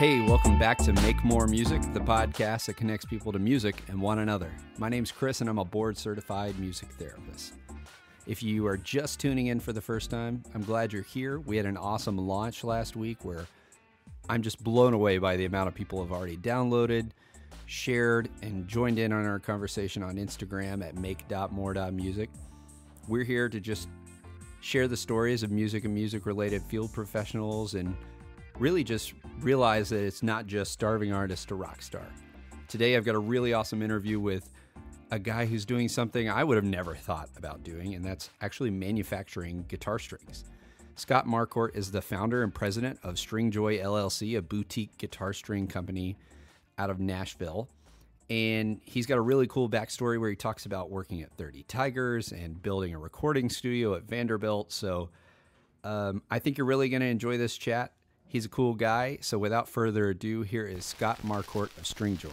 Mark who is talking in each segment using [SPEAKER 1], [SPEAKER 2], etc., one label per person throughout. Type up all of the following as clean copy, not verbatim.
[SPEAKER 1] Hey, welcome back to Make More Music, the podcast that connects people to music and one another. My name's Chris, and I'm a board-certified music therapist. If you are just tuning in for the first time, I'm glad you're here. We had an awesome launch last week where I'm just blown away by the amount of people who have already downloaded, shared, and joined in on our conversation on Instagram at make.more.music. We're here to just share the stories of music and music-related field professionals and really just realize that it's not just starving artist to rock star. Today, I've got a really awesome interview with a guy who's doing something I would have never thought about doing, and that's actually manufacturing guitar strings. Scott Marquart is the founder and president of Stringjoy, LLC, a boutique guitar string company out of Nashville. And he's got a really cool backstory where he talks about working at 30 Tigers and building a recording studio at Vanderbilt. So I think you're really going to enjoy this chat. He's a cool guy. So without further ado, here is Scott Marquart of Stringjoy.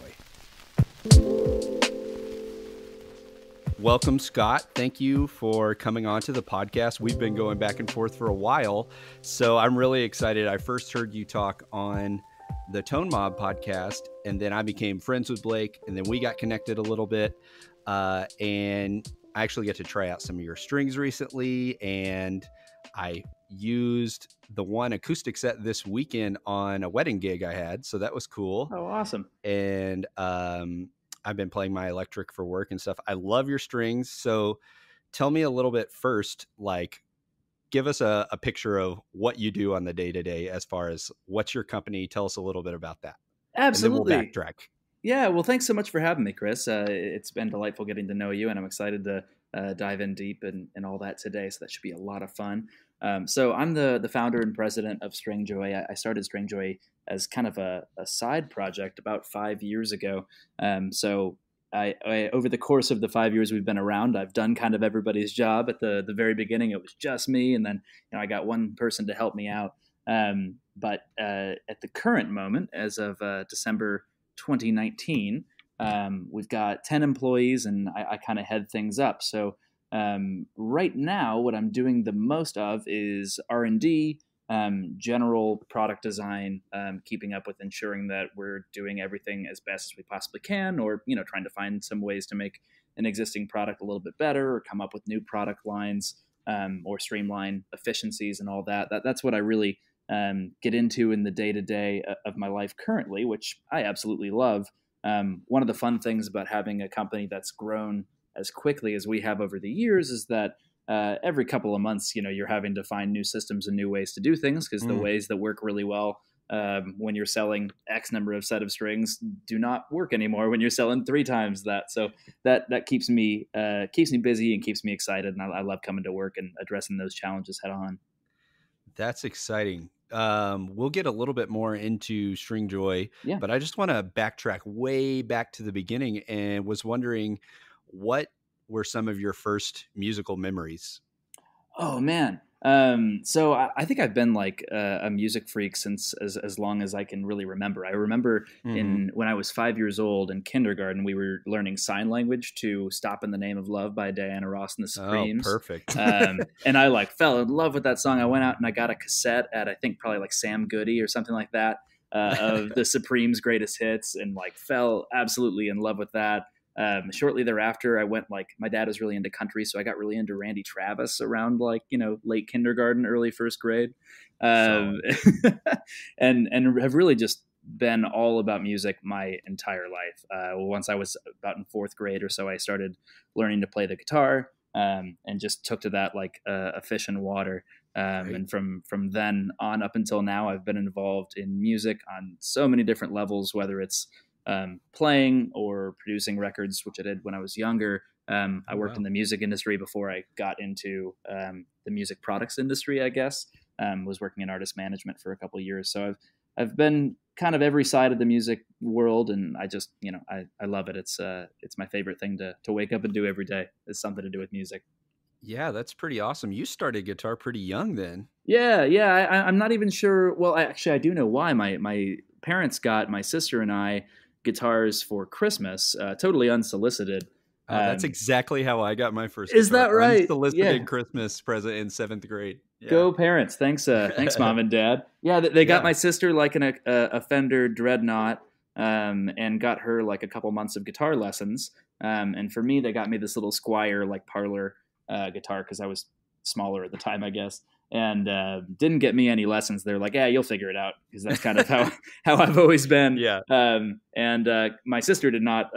[SPEAKER 1] Welcome, Scott. Thank you for coming on to the podcast. We've been going back and forth for a while, so I'm really excited. I first heard you talk on the Tone Mob podcast, and then I became friends with Blake, and then we got connected a little bit, and I actually got to try out some of your strings recently, and I used the one acoustic set this weekend on a wedding gig I had, so that was cool.
[SPEAKER 2] Oh, awesome.
[SPEAKER 1] And I've been playing my electric for work and stuff. I love your strings. So tell me a little bit first, like, give us a picture of what you do on the day-to-day as far as what's your company. Tell us a little bit about that.
[SPEAKER 2] Absolutely.
[SPEAKER 1] And then we'll backtrack.
[SPEAKER 2] Yeah, well, thanks so much for having me, Chris. It's been delightful getting to know you, and I'm excited to dive in deep and all that today, so that should be a lot of fun. So I'm the founder and president of Stringjoy. I started Stringjoy as kind of a side project about 5 years ago. So I over the course of the 5 years we've been around, I've done kind of everybody's job. At the very beginning, it was just me, and then I got one person to help me out. But at the current moment, as of December 2019, we've got 10 employees, and I kind of head things up. So right now, what I'm doing the most of is R&D, general product design, keeping up with ensuring that we're doing everything as best as we possibly can, or trying to find some ways to make an existing product a little bit better, or come up with new product lines, or streamline efficiencies and all that. That's what I really get into in the day-to-day of my life currently, which I absolutely love. One of the fun things about having a company that's grown as quickly as we have over the years is that every couple of months, you're having to find new systems and new ways to do things, because the ways that work really well when you're selling X number of set of strings do not work anymore when you're selling 3 times that. So that keeps me busy and keeps me excited, and I love coming to work and addressing those challenges head on.
[SPEAKER 1] That's exciting. We'll get a little bit more into Stringjoy, but I just want to backtrack way back to the beginning, and was wondering, what were some of your first musical memories?
[SPEAKER 2] Oh, man. So I think I've been like a music freak since as long as I can really remember. I remember when I was 5 years old in kindergarten, we were learning sign language to Stop in the Name of Love by Diana Ross and the Supremes.
[SPEAKER 1] Oh, perfect.
[SPEAKER 2] And I fell in love with that song. I went out and I got a cassette at, I think, probably like Sam Goody or something like that, of the Supremes' greatest hits, and fell absolutely in love with that. Shortly thereafter, I went my dad was really into country, so I got really into Randy Travis around late kindergarten, early first grade, and have really just been all about music my entire life. Once I was about in 4th grade or so, I started learning to play the guitar, and just took to that like a fish in water. And from then on up until now, I've been involved in music on so many different levels, whether it's playing or producing records, which I did when I was younger. I worked in the music industry before I got into the music products industry, I guess. Was working in artist management for a couple of years. So I've been kind of every side of the music world, and I just, I love it. It's my favorite thing to wake up and do every day, is something to do with music.
[SPEAKER 1] Yeah, that's pretty awesome. You started guitar pretty young then.
[SPEAKER 2] Yeah. I'm not even sure. Well, I do know why. My parents got my sister and I guitars for Christmas, totally unsolicited.
[SPEAKER 1] That's exactly how I got my first
[SPEAKER 2] guitar. Is that right?
[SPEAKER 1] Unsolicited Christmas present in 7th grade. Yeah.
[SPEAKER 2] Go Parents. Thanks, Mom and Dad. Yeah, they got my sister like a Fender Dreadnought, and got her like a couple months of guitar lessons. And for me, they got me this little Squier like parlor guitar because I was smaller at the time, I guess, and didn't get me any lessons. They're like, yeah, you'll figure it out, because that's kind of how I've always been.
[SPEAKER 1] Yeah.
[SPEAKER 2] And my sister did not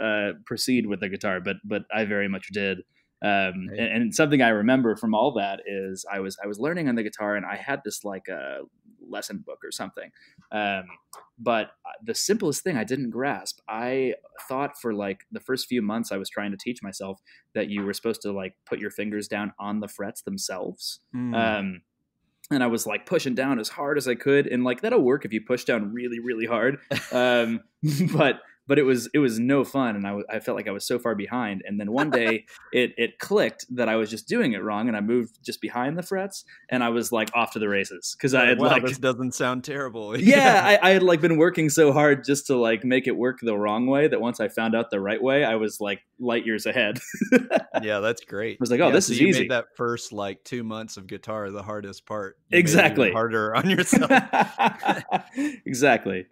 [SPEAKER 2] proceed with the guitar, but I very much did. And something I remember from all that is I was learning on the guitar, and I had this like a lesson book or something. But the simplest thing I didn't grasp. I thought for like the first few months I was trying to teach myself that you were supposed to like put your fingers down on the frets themselves. And I was like pushing down as hard as I could, and like that'll work if you push down really, really hard. But it was no fun, and I felt like I was so far behind. And then one day it clicked that I was just doing it wrong, and I moved just behind the frets, and I was like off to the races, because I had
[SPEAKER 1] this doesn't sound terrible.
[SPEAKER 2] Yeah, I had like been working so hard just to like make it work the wrong way that once I found out the right way, I was like light years ahead.
[SPEAKER 1] Yeah, that's great. I
[SPEAKER 2] was like, oh, this is
[SPEAKER 1] you
[SPEAKER 2] easy.
[SPEAKER 1] Made that first like 2 months of guitar the hardest part.
[SPEAKER 2] Exactly.
[SPEAKER 1] Harder on yourself.
[SPEAKER 2] Exactly.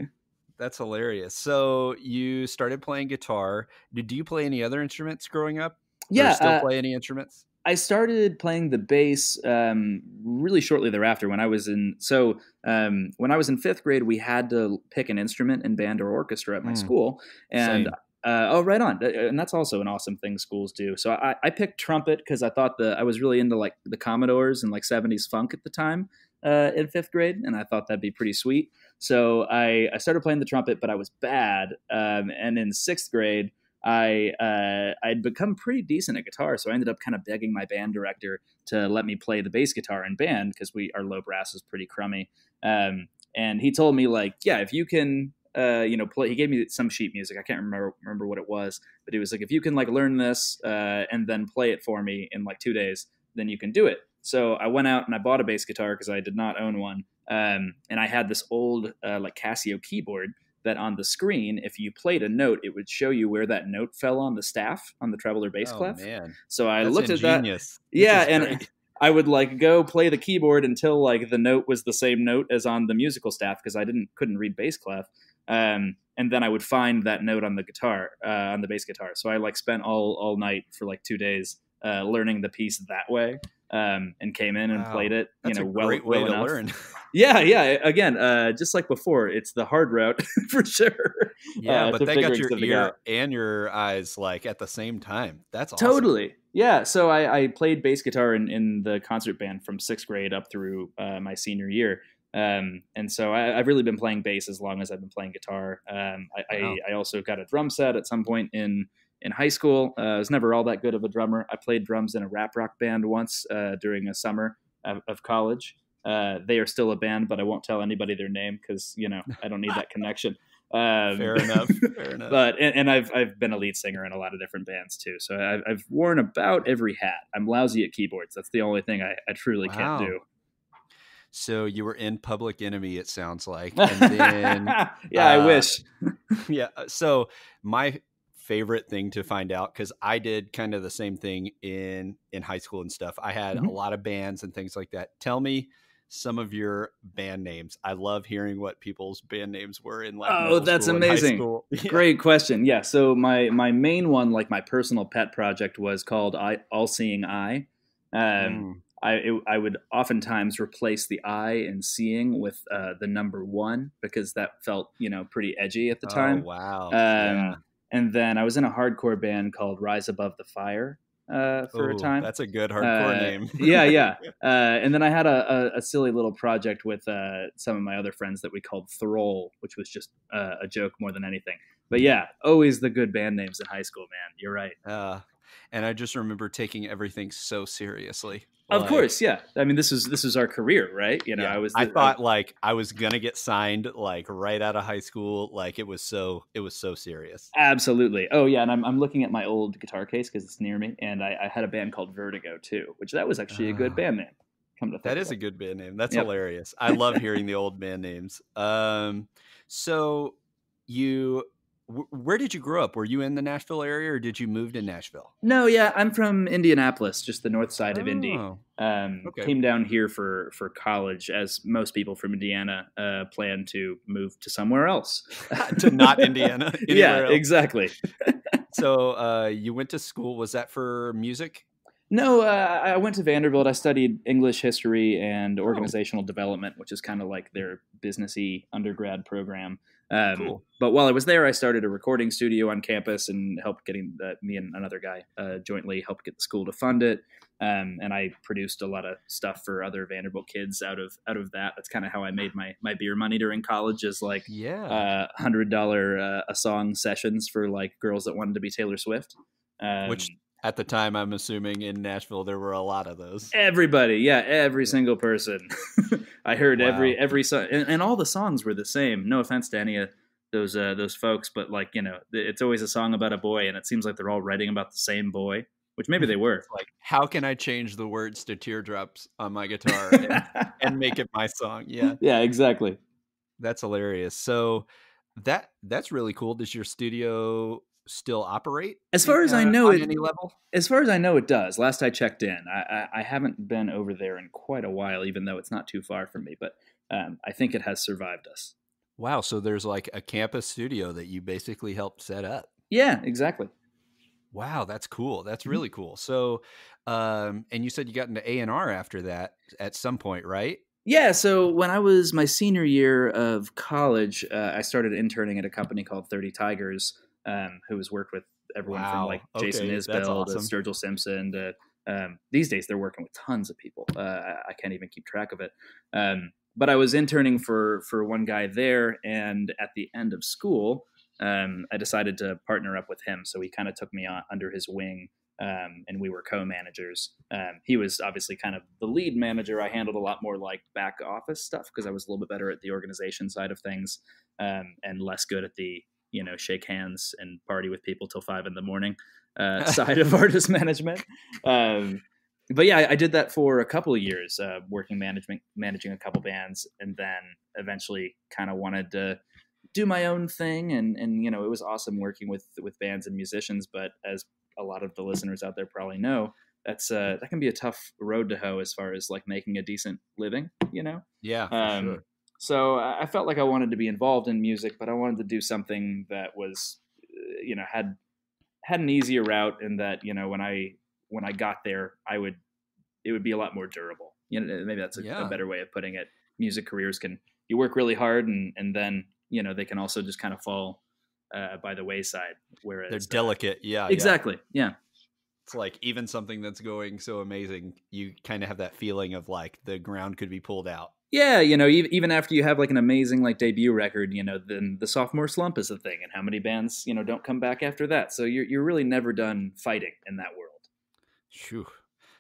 [SPEAKER 1] That's hilarious. So you started playing guitar. Did you play any other instruments growing up?
[SPEAKER 2] Yeah.
[SPEAKER 1] Or still play any instruments?
[SPEAKER 2] I started playing the bass really shortly thereafter. When I was in fifth grade, we had to pick an instrument in band or orchestra at my school. And right on. And that's also an awesome thing schools do. So I picked trumpet because I thought I was really into like the Commodores and like 70s funk at the time in fifth grade, and I thought that'd be pretty sweet. So I started playing the trumpet, but I was bad. And in sixth grade, I'd become pretty decent at guitar, so I ended up kind of begging my band director to let me play the bass guitar in band, because our low brass is pretty crummy. And he told me like, yeah, if you can, play. He gave me some sheet music. I can't remember what it was, but he was like, if you can like learn this and then play it for me in like 2 days, then you can do it. So I went out and I bought a bass guitar because I did not own one. And I had this old like Casio keyboard that on the screen, if you played a note, it would show you where that note fell on the staff on the treble or bass clef.
[SPEAKER 1] Man.
[SPEAKER 2] So I
[SPEAKER 1] That's
[SPEAKER 2] looked
[SPEAKER 1] ingenious.
[SPEAKER 2] at that. Yeah, and I would like go play the keyboard until like the note was the same note as on the musical staff, because I couldn't read bass clef. And then I would find that note on the guitar, on the bass guitar. So I like spent all night for like 2 days learning the piece that way. And came in and played it,
[SPEAKER 1] That's a great way to learn.
[SPEAKER 2] Yeah. Again, just like before, it's the hard route for sure.
[SPEAKER 1] Yeah, but they got your ear and your eyes like at the same time. That's awesome.
[SPEAKER 2] Totally. Yeah. So I played bass guitar in the concert band from sixth grade up through my senior year. And so I've really been playing bass as long as I've been playing guitar. I also got a drum set at some point in high school. I was never all that good of a drummer. I played drums in a rap rock band once during a summer of college. They are still a band, but I won't tell anybody their name because, I don't need that connection.
[SPEAKER 1] Fair enough.
[SPEAKER 2] But and I've been a lead singer in a lot of different bands too. So I've worn about every hat. I'm lousy at keyboards. That's the only thing I truly can't do.
[SPEAKER 1] So you were in Public Enemy, it sounds like. And then,
[SPEAKER 2] yeah, I wish.
[SPEAKER 1] Yeah. So my favorite thing to find out, because I did kind of the same thing in high school and stuff. I had a lot of bands and things like that. Tell me some of your band names. I love hearing what people's band names were in like middle
[SPEAKER 2] that's
[SPEAKER 1] school
[SPEAKER 2] amazing.
[SPEAKER 1] And high school. Yeah.
[SPEAKER 2] Great question. Yeah. So my main one, like my personal pet project, was called All Seeing Eye. I would oftentimes replace the I in seeing with the number 1 because that felt, pretty edgy at the time.
[SPEAKER 1] Oh, wow.
[SPEAKER 2] Yeah. And then I was in a hardcore band called Rise Above the Fire for a time.
[SPEAKER 1] That's a good hardcore name.
[SPEAKER 2] Yeah. And then I had a silly little project with some of my other friends that we called Thrall, which was just a joke more than anything. But yeah, always the good band names in high school, man. You're right.
[SPEAKER 1] And I just remember taking everything so seriously.
[SPEAKER 2] Of course, yeah. I mean, this is our career, right?
[SPEAKER 1] Yeah. I thought like I was gonna get signed like right out of high school. Like it was so serious.
[SPEAKER 2] Absolutely. Oh yeah, and I'm looking at my old guitar case because it's near me, and I had a band called Vertigo too, which that was actually a good band name. Come to think
[SPEAKER 1] that is a good band name. That's hilarious. I love hearing the old band names. So you Where did you grow up? Were you in the Nashville area, or did you move to Nashville?
[SPEAKER 2] No, yeah, I'm from Indianapolis, just the north side of Indy.
[SPEAKER 1] Oh, okay.
[SPEAKER 2] Came down here for college, as most people from Indiana plan to move to somewhere else.
[SPEAKER 1] To not Indiana.
[SPEAKER 2] Yeah,
[SPEAKER 1] Else.
[SPEAKER 2] exactly.
[SPEAKER 1] So you went to school. Was that for music?
[SPEAKER 2] No, I went to Vanderbilt. I studied English history and organizational development, which is kind of like their businessy undergrad program.
[SPEAKER 1] Cool.
[SPEAKER 2] But while I was there, I started a recording studio on campus and helped getting me and another guy jointly helped get the school to fund it. And I produced a lot of stuff for other Vanderbilt kids out of that. That's kind of how I made my beer money during college, is like $100 a song sessions for like girls that wanted to be Taylor Swift.
[SPEAKER 1] Which at the time, I'm assuming in Nashville, there were a lot of those.
[SPEAKER 2] Everybody, yeah, every single person. I heard every song, and all the songs were the same. No offense to any of those folks, but like, you know, it's always a song about a boy, and it seems like they're all writing about the same boy, which maybe they were.
[SPEAKER 1] Like, how can I change the words to teardrops on my guitar and make it my song? Yeah,
[SPEAKER 2] yeah, exactly.
[SPEAKER 1] That's hilarious. So that's really cool. Does your studio still operate?
[SPEAKER 2] As far as I know,
[SPEAKER 1] on any level?
[SPEAKER 2] As far as I know, it does. Last I checked in, I haven't been over there in quite a while, even though it's not too far from me. But I think it has survived us.
[SPEAKER 1] Wow! So there's like a campus studio that you basically helped set up.
[SPEAKER 2] Yeah, exactly.
[SPEAKER 1] Wow, that's cool. That's really cool. So, and you said you got into A&R after that at some point, right?
[SPEAKER 2] Yeah, so when I was my senior year of college, I started interning at a company called 30 Tigers, who has worked with everyone from like Jason Isbell to Sturgill Simpson to these days they're working with tons of people. I can't even keep track of it. But I was interning for one guy there, and at the end of school, I decided to partner up with him. So he kind of took me on under his wing. And we were co-managers. He was obviously kind of the lead manager. I handled a lot more like back office stuff because I was a little bit better at the organization side of things, and less good at the, you know, shake hands and party with people till 5 a.m. Side of artist management. But yeah, I did that for a couple of years, managing a couple bands, and then eventually kind of wanted to do my own thing. And you know, it was awesome working with bands and musicians, but as a lot of the listeners out there probably know, that can be a tough road to hoe as far as like making a decent living, you know?
[SPEAKER 1] Yeah, for sure.
[SPEAKER 2] So I felt like I wanted to be involved in music, but I wanted to do something that was, you know, had an easier route, and that, you know, when I got there, it would be a lot more durable. You know, maybe that's a better way of putting it. Music careers you work really hard, and then, you know, they can also just kind of fall by the wayside. Whereas
[SPEAKER 1] they're delicate. Yeah,
[SPEAKER 2] exactly. Yeah.
[SPEAKER 1] It's like even something that's going so amazing, you kind of have that feeling of like the ground could be pulled out.
[SPEAKER 2] Yeah, you know, even after you have like an amazing like debut record, you know, then the sophomore slump is a thing, and how many bands, you know, don't come back after that. So you're really never done fighting in that world.
[SPEAKER 1] Phew.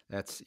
[SPEAKER 1] That's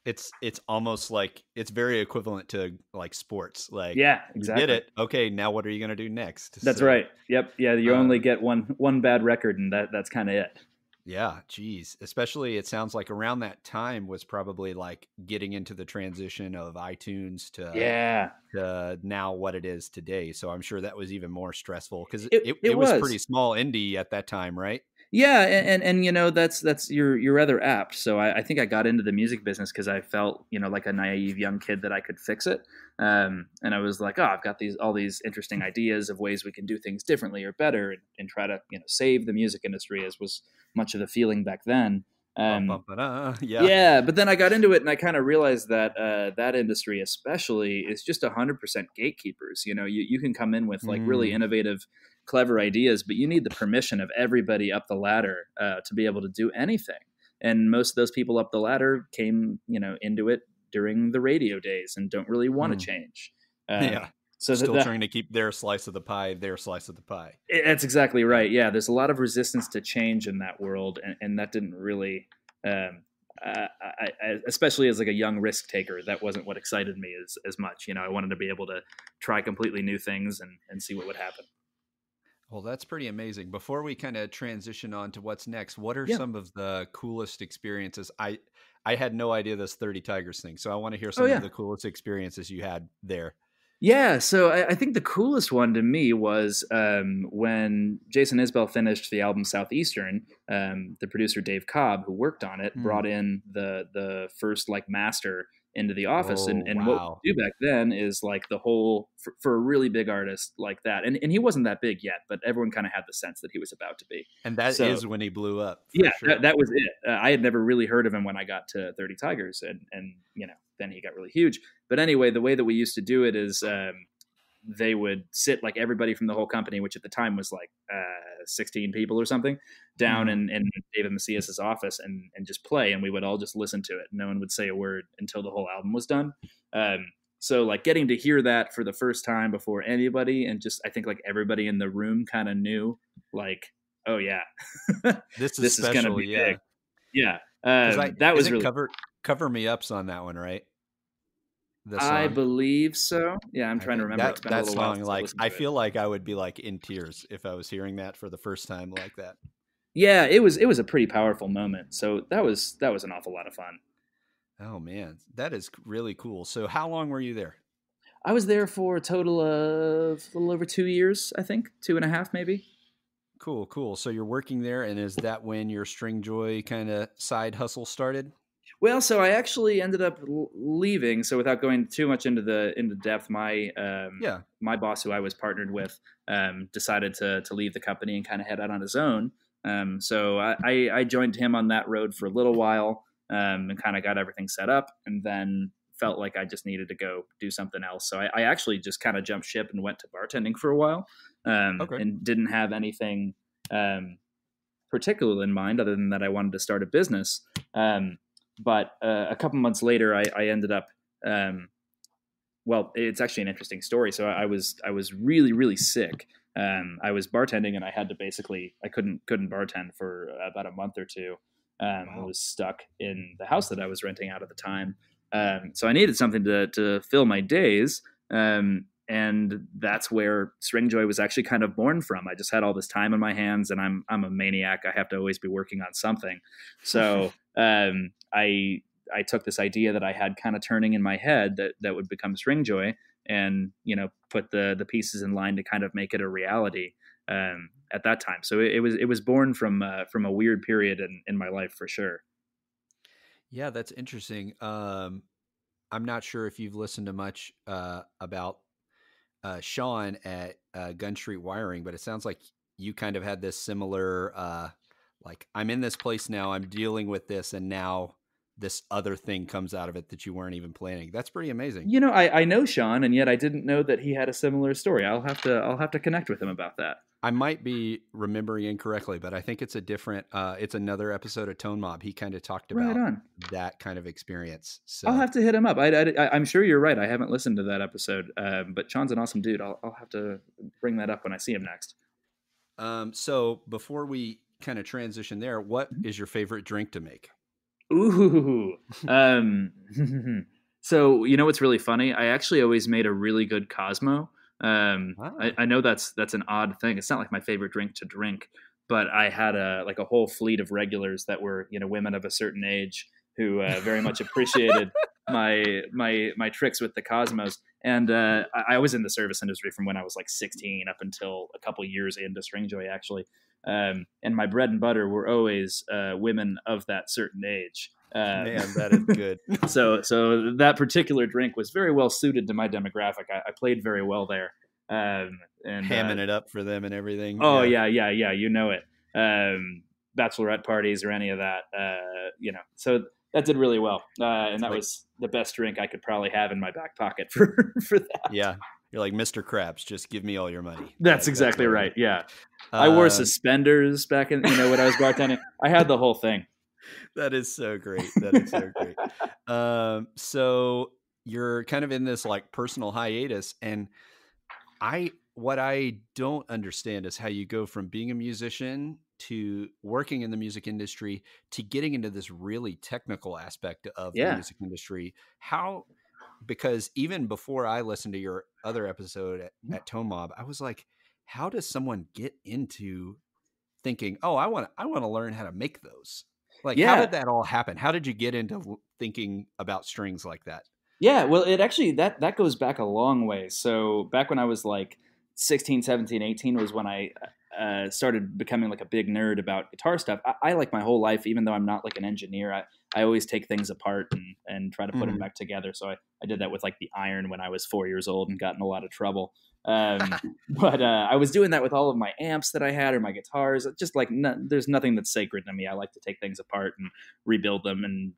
[SPEAKER 1] It's almost like it's very equivalent to like sports. Like,
[SPEAKER 2] yeah, exactly.
[SPEAKER 1] You did it. Okay, now what are you going to do next?
[SPEAKER 2] That's right. Yep. Yeah, you only get one bad record, and that's kind of it.
[SPEAKER 1] Yeah, geez. Especially, it sounds like around that time was probably like getting into the transition of iTunes to now what it is today. So I'm sure that was even more stressful because it was pretty small indie at that time, right?
[SPEAKER 2] Yeah, and you know, that's you're rather apt. So I think I got into the music business because I felt, you know, like a naive young kid that I could fix it. And I was like, oh, I've got all these interesting ideas of ways we can do things differently or better, and try to, you know, save the music industry, as was much of the feeling back then. Yeah, but then I got into it, and I kind of realized that that industry especially is just 100% gatekeepers. You know, you can come in with like really innovative, clever ideas, but you need the permission of everybody up the ladder to be able to do anything. And most of those people up the ladder came, you know, into it during the radio days and don't really want to change. So
[SPEAKER 1] still trying to keep their slice of the pie.
[SPEAKER 2] That's exactly right. Yeah, there's a lot of resistance to change in that world, and that didn't really, especially as like a young risk taker, that wasn't what excited me as much. You know, I wanted to be able to try completely new things and see what would happen.
[SPEAKER 1] Well, that's pretty amazing. Before we kind of transition on to what's next, what are some of the coolest experiences? I had no idea this 30 Tigers thing, so I want to hear some of the coolest experiences you had there.
[SPEAKER 2] Yeah, so I think the coolest one to me was when Jason Isbell finished the album Southeastern. The producer Dave Cobb, who worked on it,
[SPEAKER 1] Hmm.
[SPEAKER 2] brought in the first like master into the office,
[SPEAKER 1] Oh,
[SPEAKER 2] and what
[SPEAKER 1] wow.
[SPEAKER 2] we do back then is like the whole for a really big artist like that, and he wasn't that big yet, but everyone kind of had the sense that he was about to be.
[SPEAKER 1] And that
[SPEAKER 2] So
[SPEAKER 1] is when he blew up for
[SPEAKER 2] yeah,
[SPEAKER 1] sure.
[SPEAKER 2] that was it. I had never really heard of him when I got to 30 Tigers, and then he got really huge. But anyway, the way that we used to do it is they would sit like everybody from the whole company, which at the time was like 16 people or something, down
[SPEAKER 1] Mhm.
[SPEAKER 2] in David Macias's office and just play, and we would all just listen to it. No one would say a word until the whole album was done. So like getting to hear that for the first time before anybody, and just I think like everybody in the room kind of knew like, oh yeah,
[SPEAKER 1] This is
[SPEAKER 2] this is gonna
[SPEAKER 1] special,
[SPEAKER 2] be big.
[SPEAKER 1] yeah.
[SPEAKER 2] Yeah,
[SPEAKER 1] Because
[SPEAKER 2] that was
[SPEAKER 1] isn't
[SPEAKER 2] really.
[SPEAKER 1] Cover Me Up's on that one, right? The
[SPEAKER 2] I
[SPEAKER 1] song.
[SPEAKER 2] believe so. Yeah, I'm
[SPEAKER 1] I
[SPEAKER 2] trying to
[SPEAKER 1] think
[SPEAKER 2] remember. It's
[SPEAKER 1] that
[SPEAKER 2] been a
[SPEAKER 1] that
[SPEAKER 2] little while
[SPEAKER 1] song,
[SPEAKER 2] since I
[SPEAKER 1] like,
[SPEAKER 2] listened
[SPEAKER 1] I
[SPEAKER 2] to it.
[SPEAKER 1] feel like I would be like in tears if I was hearing that for the first time like that.
[SPEAKER 2] Yeah, it was a pretty powerful moment. So that was an awful lot of fun.
[SPEAKER 1] Oh man, that is really cool. So how long were you there?
[SPEAKER 2] I was there for a total of a little over 2 years, I think, 2.5 maybe.
[SPEAKER 1] Cool, cool. So you're working there, and is that when your Stringjoy kind of side hustle started?
[SPEAKER 2] Well, so I actually ended up leaving. So without going too much into depth,
[SPEAKER 1] Yeah.
[SPEAKER 2] my boss, who I was partnered with, decided to leave the company and kind of head out on his own. So I joined him on that road for a little while, and kind of got everything set up, and then felt like I just needed to go do something else. So I actually just kind of jumped ship and went to bartending for a while,
[SPEAKER 1] Okay.
[SPEAKER 2] and didn't have anything particular in mind other than that I wanted to start a business. But a couple months later, I ended up. Well, it's actually an interesting story. So I was really really sick. I was bartending and I had to basically I couldn't bartend for about a month or two. I
[SPEAKER 1] Wow.
[SPEAKER 2] was stuck in the house that I was renting out at the time. So I needed something to fill my days. And that's where Stringjoy was actually kind of born from. I just had all this time in my hands, and I'm a maniac. I have to always be working on something. So I took this idea that I had kind of turning in my head that would become Stringjoy, and put the pieces in line to kind of make it a reality at that time. So it was born from a weird period in my life for sure.
[SPEAKER 1] Yeah, that's interesting. I'm not sure if you've listened to much about Sean at Gun Street Wiring, but it sounds like you kind of had this similar, like, I'm in this place now, I'm dealing with this, and now this other thing comes out of it that you weren't even planning. That's pretty amazing.
[SPEAKER 2] I know Sean, and yet I didn't know that he had a similar story. I'll have to connect with him about that.
[SPEAKER 1] I might be remembering incorrectly, but I think it's a different, it's another episode of Tone Mob. He kind of talked
[SPEAKER 2] Right
[SPEAKER 1] about
[SPEAKER 2] on.
[SPEAKER 1] that kind of experience.
[SPEAKER 2] I'll
[SPEAKER 1] So,
[SPEAKER 2] have to hit him up. I'm sure you're right. I haven't listened to that episode, but Sean's an awesome dude. I'll have to bring that up when I see him next.
[SPEAKER 1] so before we kind of transition there, what is your favorite drink to make?
[SPEAKER 2] Ooh. Um, so what's really funny? I actually always made a really good Cosmo. I,
[SPEAKER 1] Ah.
[SPEAKER 2] I know that's an odd thing. It's not like my favorite drink to drink, but I had a whole fleet of regulars that were women of a certain age who very much appreciated my tricks with the Cosmos. And I was in the service industry from when I was like 16 up until a couple years into Stringjoy actually. And my bread and butter were always women of that certain age.
[SPEAKER 1] Man, that is good.
[SPEAKER 2] So that particular drink was very well suited to my demographic. I played very well there. And
[SPEAKER 1] Hamming it up for them and everything.
[SPEAKER 2] oh
[SPEAKER 1] Yeah.
[SPEAKER 2] yeah, you know it. Bachelorette parties or any of that, So that did really well, and that
[SPEAKER 1] Like,
[SPEAKER 2] was the best drink I could probably have in my back pocket for that.
[SPEAKER 1] yeah. You're like Mr. Krabs. Just give me all your money.
[SPEAKER 2] That's
[SPEAKER 1] Like, that's
[SPEAKER 2] exactly
[SPEAKER 1] what
[SPEAKER 2] right.
[SPEAKER 1] it
[SPEAKER 2] Yeah,
[SPEAKER 1] is.
[SPEAKER 2] I wore suspenders back in when I was bartending. I had the whole thing.
[SPEAKER 1] That is so great. That is so great. So you're kind of in this like personal hiatus, and what I don't understand is how you go from being a musician to working in the music industry to getting into this really technical aspect of the
[SPEAKER 2] Yeah.
[SPEAKER 1] music industry. How, because even before I listened to your other episode at Tone Mob, I was like, how does someone get into thinking, oh, I want to learn how to make those? Like, how
[SPEAKER 2] Yeah.
[SPEAKER 1] did that all happen? How did you get into thinking about strings like that?
[SPEAKER 2] Yeah, well, it actually that goes back a long way. So back when I was like 16, 17, 18 was when I started becoming like a big nerd about guitar stuff. I like my whole life, even though I'm not like an engineer, I always take things apart and try to put them back together. So I did that with like the iron when I was 4 years old and got in a lot of trouble. But I was doing that with all of my amps that I had or my guitars. Just like there's nothing that's sacred to me. I like to take things apart and rebuild them and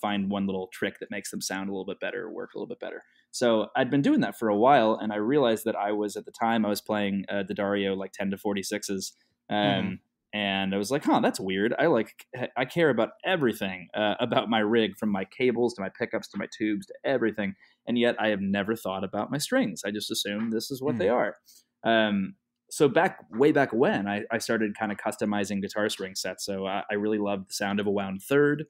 [SPEAKER 2] find one little trick that makes them sound a little bit better, or work a little bit better. So I'd been doing that for a while, and I realized that I was playing the Dario like 10 to 46s, and I was like, that's weird. I care about everything about my rig, from my cables to my pickups to my tubes to everything, and yet I have never thought about my strings. I just assume this is what they are. So way back when, I started kind of customizing guitar string sets. So I really loved the sound of a wound third.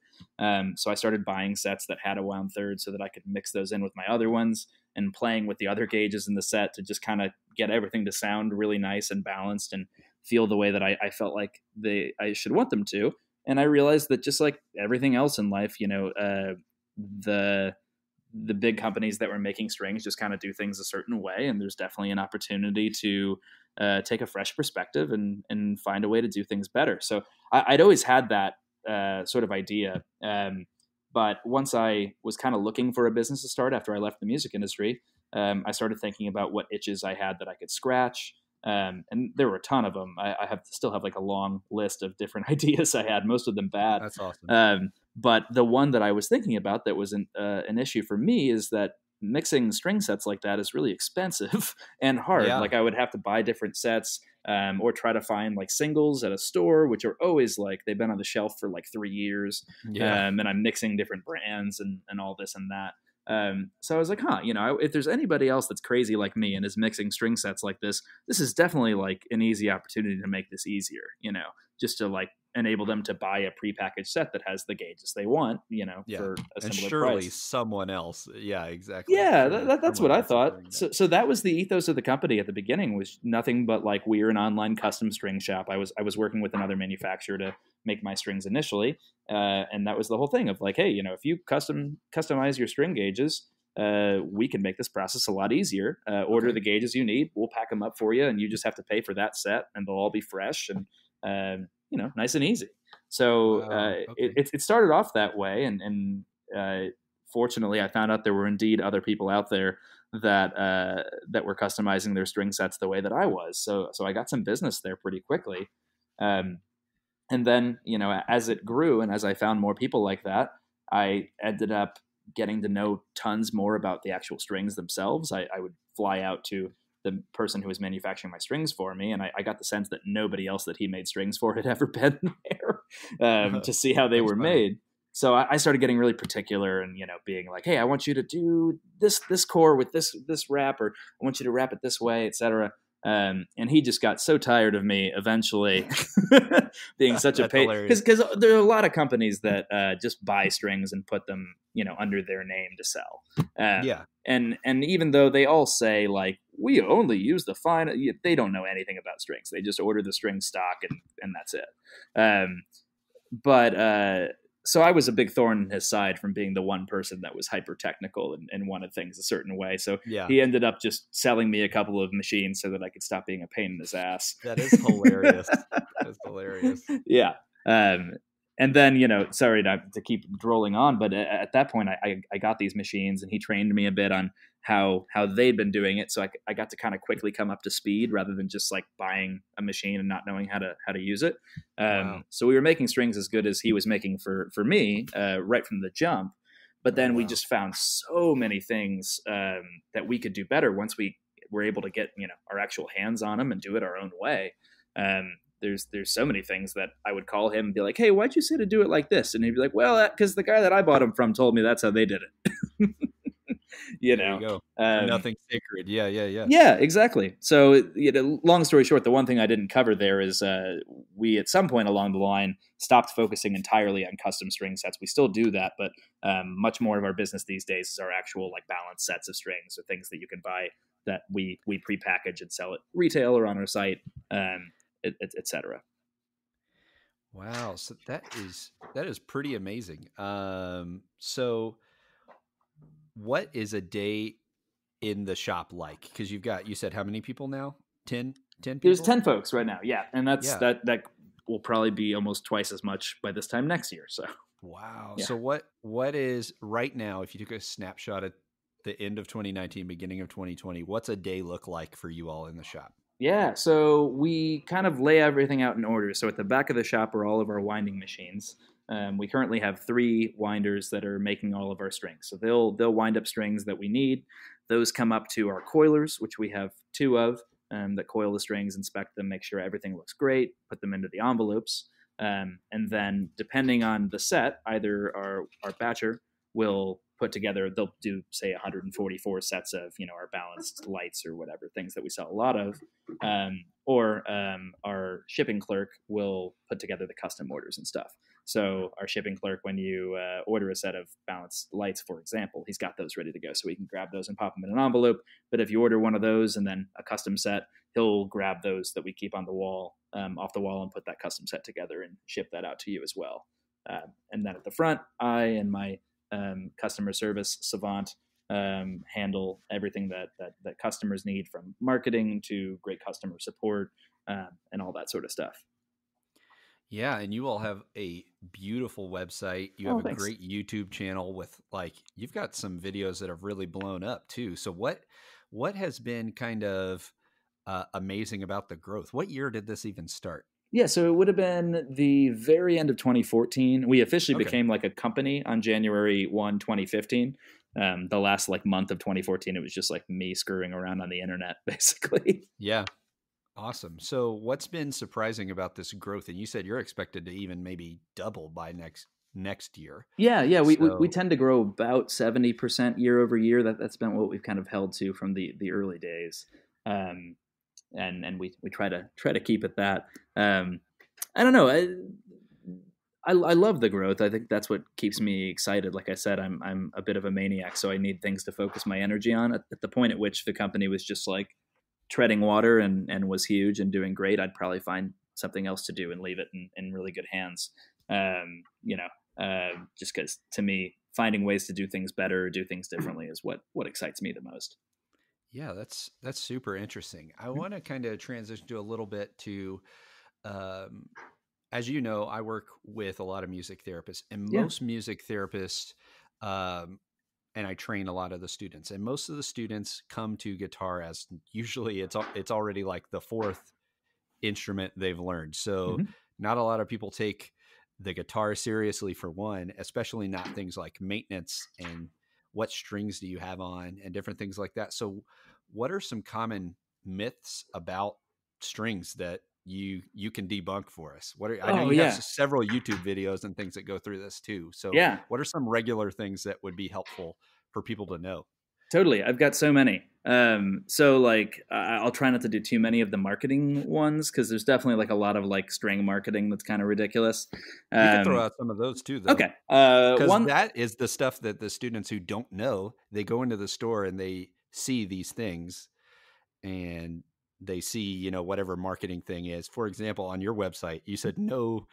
[SPEAKER 2] So I started buying sets that had a wound third so that I could mix those in with my other ones and playing with the other gauges in the set to just kind of get everything to sound really nice and balanced and feel the way that I felt like I should want them to. And I realized that just like everything else in life, the big companies that were making strings just kind of do things a certain way. And there's definitely an opportunity to take a fresh perspective and find a way to do things better. So I'd always had that sort of idea. But once I was kind of looking for a business to start after I left the music industry, I started thinking about what itches I had that I could scratch. And there were a ton of them. I still have like a long list of different ideas I had, most of them bad.
[SPEAKER 1] That's awesome.
[SPEAKER 2] But the one that I was thinking about that was an issue for me is that mixing string sets like that is really expensive and hard.
[SPEAKER 1] Yeah.
[SPEAKER 2] Like I would have to buy different sets or try to find like singles at a store, which are always like they've been on the shelf for like 3 years.
[SPEAKER 1] Yeah.
[SPEAKER 2] And I'm mixing different brands and all this and that. So I was like, if there's anybody else that's crazy like me and is mixing string sets like this is definitely like an easy opportunity to make this easier, just to like enable them to buy a prepackaged set that has the gauges they want, for a
[SPEAKER 1] and
[SPEAKER 2] similar
[SPEAKER 1] surely
[SPEAKER 2] price.
[SPEAKER 1] someone else. Yeah, exactly.
[SPEAKER 2] Yeah,
[SPEAKER 1] Surely
[SPEAKER 2] that's what I thought.
[SPEAKER 1] that.
[SPEAKER 2] So that was the ethos of the company at the beginning, was nothing but like, we're an online custom string shop. I was working with another manufacturer to make my strings initially. And that was the whole thing of like, hey, if you customize your string gauges, we can make this process a lot easier. Order the gauges you need. We'll pack them up for you, and you just have to pay for that set, and they'll all be fresh and, nice and easy. So it started off that way. And fortunately, I found out there were indeed other people out there that were customizing their string sets the way that I was. So I got some business there pretty quickly. And then, as it grew and as I found more people like that, I ended up getting to know tons more about the actual strings themselves. I would fly out to the person who was manufacturing my strings for me, and I got the sense that nobody else that he made strings for had ever been there to see how they were made. So I started getting really particular and, being like, hey, I want you to do this chord with this wrap, or I want you to wrap it this way, etc. And he just got so tired of me eventually being such a pain, because there are a lot of companies that just buy strings and put them, under their name to sell. And even though they all say like, we only use the fine, they don't know anything about strings. They just order the string stock and that's it. So I was a big thorn in his side from being the one person that was hyper technical and wanted things a certain way. So he ended up just selling me a couple of machines so that I could stop being a pain in his ass.
[SPEAKER 1] That is hilarious. That's hilarious.
[SPEAKER 2] Yeah. And then, sorry to keep drolling on, but at that point I got these machines, and he trained me a bit on how they'd been doing it. So I got to kind of quickly come up to speed rather than just like buying a machine and not knowing how to use it. So we were making strings as good as he was making for me right from the jump. But then we just found so many things that we could do better once we were able to get, our actual hands on them and do it our own way. There's so many things that I would call him and be like, hey, why'd you say to do it like this? And he'd be like, well, because the guy that I bought them from told me that's how they did it.
[SPEAKER 1] There you go. Nothing sacred. Yeah.
[SPEAKER 2] Yeah, exactly. So, long story short, the one thing I didn't cover there is we, at some point along the line, stopped focusing entirely on custom string sets. We still do that, but much more of our business these days is our actual like balanced sets of strings, or things that you can buy that we prepackage and sell at retail or on our site, et cetera.
[SPEAKER 1] Wow. So that is pretty amazing. So what is a day in the shop like? Because you said how many people now? 10
[SPEAKER 2] There's
[SPEAKER 1] people?
[SPEAKER 2] 10 folks right now. Yeah. And
[SPEAKER 1] Yeah.
[SPEAKER 2] that will probably be almost twice as much by this time next year. So,
[SPEAKER 1] Wow.
[SPEAKER 2] yeah.
[SPEAKER 1] So what is right now, if you took a snapshot at the end of 2019, beginning of 2020, what's a day look like for you all in the shop?
[SPEAKER 2] Yeah, so we kind of lay everything out in order. So at the back of the shop are all of our winding machines. We currently have 3 winders that are making all of our strings. So they'll wind up strings that we need. Those come up to our coilers, which we have 2 of, that coil the strings, inspect them, make sure everything looks great, put them into the envelopes. And then depending on the set, either our batcher will put together, they'll do say 144 sets of, our balanced lights or whatever, things that we sell a lot of. Or our shipping clerk will put together the custom orders and stuff. So our shipping clerk, when you order a set of balanced lights, for example, he's got those ready to go. So we can grab those and pop them in an envelope. But if you order one of those and then a custom set, he'll grab those that we keep on the wall, off the wall, and put that custom set together and ship that out to you as well. And then at the front, I and my customer service savant handle everything that customers need, from marketing to great customer support, and all that sort of stuff.
[SPEAKER 1] Yeah, and you all have a beautiful website. You have a
[SPEAKER 2] Thanks.
[SPEAKER 1] great YouTube channel with you've got some videos that have really blown up too. So what has been kind of amazing about the growth? What year did this even start?
[SPEAKER 2] Yeah, so it would have been the very end of 2014. We officially became like a company on January 1, 2015. The last month of 2014, it was just like me screwing around on the internet, basically.
[SPEAKER 1] Yeah. Awesome. So what's been surprising about this growth? And you said you're expected to even maybe double by next year.
[SPEAKER 2] Yeah. We tend to grow about 70% year over year. That's been what we've kind of held to from the early days. And we try to keep it that. I don't know. I love the growth. I think that's what keeps me excited. Like I said, I'm a bit of a maniac, so I need things to focus my energy on. At the point at which the company was just treading water and was huge and doing great, I'd probably find something else to do and leave it in really good hands. Just because to me, finding ways to do things better, do things differently is what excites me the most.
[SPEAKER 1] Yeah, that's super interesting. I want to kind of transition to a little bit to, as you know, I work with a lot of music therapists, and most music therapists, and I train a lot of the students, and most of the students come to guitar as usually it's already like the 4th instrument they've learned. So not a lot of people take the guitar seriously, for one, especially not things like maintenance and what strings do you have on and different things like that. So what are some common myths about strings that you can debunk for us? I know you have several YouTube videos and things that go through this too. So what are some regular things that would be helpful for people to know?
[SPEAKER 2] Totally. I've got so many. I'll try not to do too many of the marketing ones, because there's definitely a lot of string marketing that's kind of ridiculous.
[SPEAKER 1] You can throw out some of those too, though.
[SPEAKER 2] Okay.
[SPEAKER 1] Because that is the stuff that the students who don't know, they go into the store and they see these things and they see, whatever marketing thing is. For example, on your website, you said no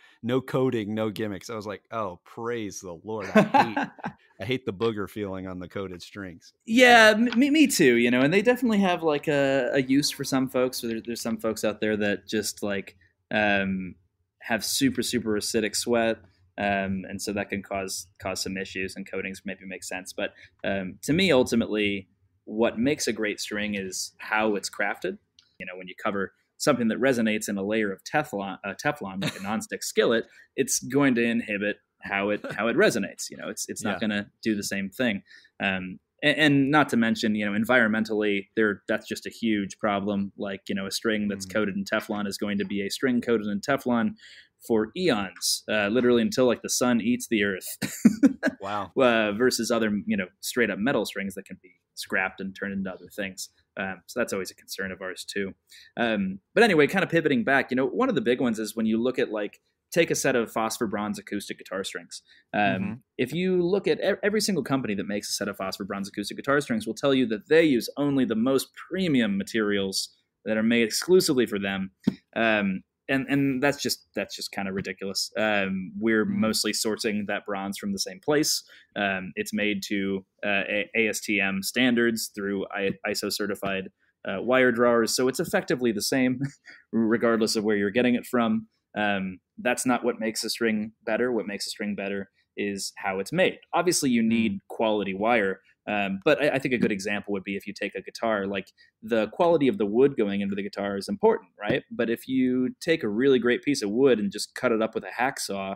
[SPEAKER 1] coding, no gimmicks. I was like, oh, praise the Lord. I hate the booger feeling on the coated strings.
[SPEAKER 2] Yeah, me too. And they definitely have a use for some folks. There's some folks out there that just have super, super acidic sweat. And so that can cause some issues, and coatings maybe make sense. But to me, ultimately, what makes a great string is how it's crafted. When you cover something that resonates in a layer of Teflon like a nonstick skillet, it's going to inhibit how it resonates. It's not going to do the same thing. And not to mention, environmentally, that's just a huge problem. A string that's coated in Teflon is going to be a string coated in Teflon for eons, literally until the sun eats the earth.
[SPEAKER 1] Wow.
[SPEAKER 2] Versus other, straight up metal strings that can be scrapped and turned into other things. So that's always a concern of ours too. But anyway, kind of pivoting back, one of the big ones is when you look at take a set of phosphor bronze acoustic guitar strings. If you look at every single company that makes a set of phosphor bronze acoustic guitar strings will tell you that they use only the most premium materials that are made exclusively for them. and that's just kind of ridiculous. We're mostly sourcing that bronze from the same place. It's made to ASTM standards through ISO certified wire drawers, so it's effectively the same, regardless of where you're getting it from. That's not what makes a string better. What makes a string better is how it's made. Obviously, you need quality wire. But I think a good example would be if you take a guitar, like the quality of the wood going into the guitar is important, right? But if you take a really great piece of wood and just cut it up with a hacksaw,